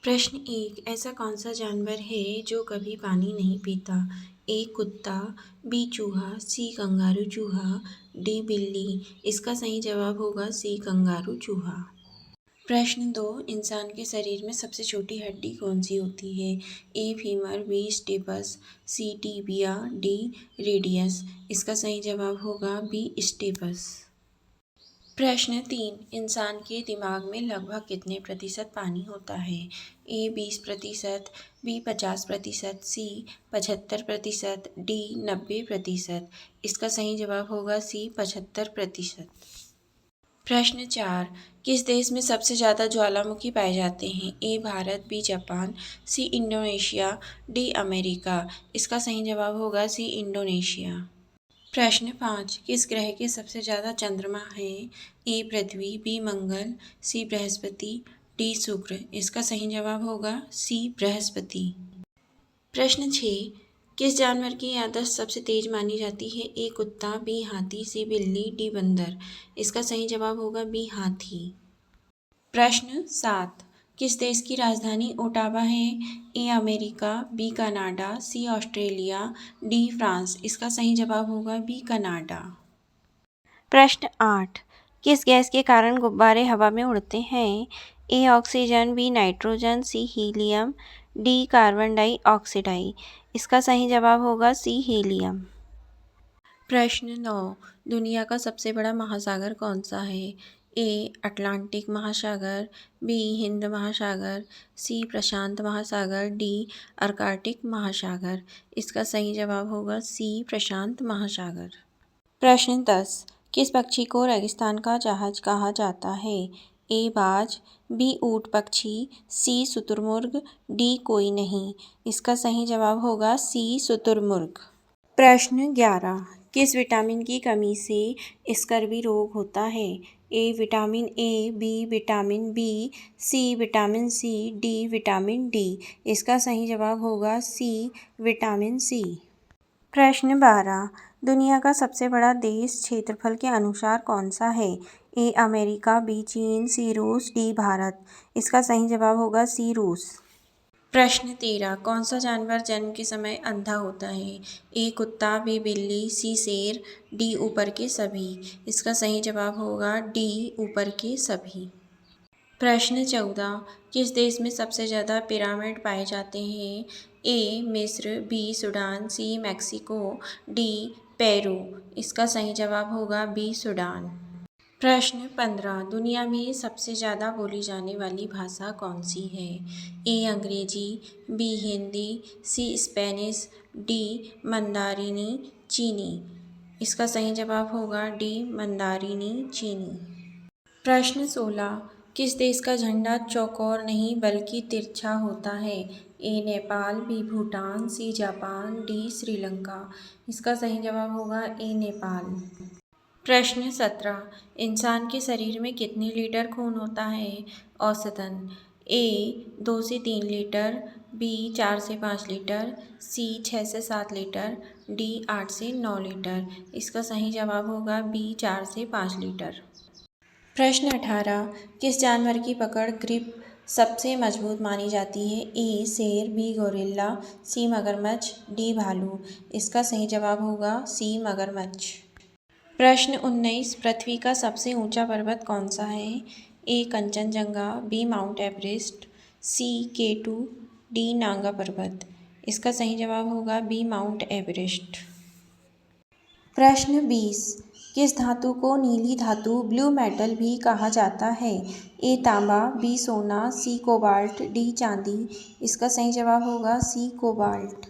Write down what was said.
प्रश्न एक, ऐसा कौन सा जानवर है जो कभी पानी नहीं पीता? ए कुत्ता, बी चूहा, सी कंगारू चूहा, डी बिल्ली। इसका सही जवाब होगा सी कंगारू चूहा। प्रश्न दो, इंसान के शरीर में सबसे छोटी हड्डी कौन सी होती है? A femur, B stapes, C tibia, D radius. इसका सही जवाब होगा बी स्टेपस। प्रश्न तीन, इंसान के दिमाग में लगभग कितने प्रतिशत पानी होता है? ए 20%, बी 50%, सी 75%, डी 90%। इसका सही जवाब होगा सी 75%। प्रश्न चार, किस देश में सबसे ज़्यादा ज्वालामुखी पाए जाते हैं? A Bharat, B Japan, C Indonesia, D America. इसका सही जवाब होगा सी इंडोनेशिया। प्रश्न पाँच, किस ग्रह के सबसे ज़्यादा चंद्रमा हैं? ए पृथ्वी, बी मंगल, सी बृहस्पति, डी शुक्र। इसका सही जवाब होगा सी बृहस्पति। प्रश्न 6, किस जानवर की याददाश्त सबसे तेज मानी जाती है? ए कुत्ता, बी हाथी, सी बिल्ली, डी बंदर। इसका सही जवाब होगा बी हाथी। प्रश्न 7, किस देश की राजधानी ओटावा है? A America, B Canada, C Australia, D France. इसका सही जवाब होगा बी कनाडा। प्रश्न 8, किस गैस के कारण गुब्बारे हवा में उड़ते हैं? A oxygen, B nitrogen, C helium, D carbon dioxide. इसका सही जवाब होगा सी हीलियम। प्रश्न 9, दुनिया का सबसे बड़ा महासागर कौन सा है? ए अटलांटिक महासागर, बी हिंद महासागर, सी प्रशांत महासागर, डी अर्कटिक महासागर। इसका सही जवाब होगा सी प्रशांत महासागर। प्रश्न 10, किस पक्षी को रेगिस्तान का जहाज कहा जाता है? ए बाज, बी ऊँट पक्षी, सी शुतुरमुर्ग, डी कोई नहीं। इसका सही जवाब होगा सी शुतुरमुर्ग। प्रश्न 11, किस विटामिन की कमी से स्कर्वी रोग होता है? A vitamin A, B vitamin B, C vitamin C, D vitamin D. इसका सही जवाब होगा सी विटामिन सी। प्रश्न 12, दुनिया का सबसे बड़ा देश क्षेत्रफल के अनुसार कौन सा है? ए अमेरिका, बी चीन, सी रूस, डी भारत। इसका सही जवाब होगा सी रूस। प्रश्न 13, कौन सा जानवर जन्म के समय अंधा होता है? ए कुत्ता, बी बिल्ली, सी शेर, डी ऊपर के सभी। इसका सही जवाब होगा डी ऊपर के सभी। प्रश्न 14, किस देश में सबसे ज़्यादा पिरामिड पाए जाते हैं? ए मिस्र, बी सूडान, सी मैक्सिको, डी पेरू। इसका सही जवाब होगा बी सूडान। प्रश्न 15, दुनिया में सबसे ज़्यादा बोली जाने वाली भाषा कौन सी है? ए अंग्रेजी, बी हिंदी, सी स्पेनिश, डी मंदारिनी चीनी। इसका सही जवाब होगा डी मंदारिनी चीनी। प्रश्न 16, किस देश का झंडा चौकोर नहीं बल्कि तिरछा होता है? A Nepal, B Bhutan, C Japan, D Sri Lanka. इसका सही जवाब होगा ए नेपाल। प्रश्न 17, इंसान के शरीर में कितने लीटर खून होता है औसतन? ए 2 से 3 लीटर, बी 4 से 5 लीटर, सी 6 से 7 लीटर, डी 8 से 9 लीटर। इसका सही जवाब होगा बी 4 से 5 लीटर। प्रश्न 18, किस जानवर की पकड़ ग्रिप सबसे मजबूत मानी जाती है? ए शेर, बी गोरिल्ला, सी मगरमच्छ, डी भालू। इसका सही जवाब होगा सी मगरमच्छ। प्रश्न 19, पृथ्वी का सबसे ऊंचा पर्वत कौन सा है? ए कंचनजंगा, बी माउंट एवरेस्ट, सी K2, डी नांगा पर्वत। इसका सही जवाब होगा बी माउंट एवरेस्ट। प्रश्न 20, किस धातु को नीली धातु ब्लू मेटल भी कहा जाता है? ए तांबा, बी सोना, सी कोबाल्ट, डी चांदी। इसका सही जवाब होगा सी कोबाल्ट।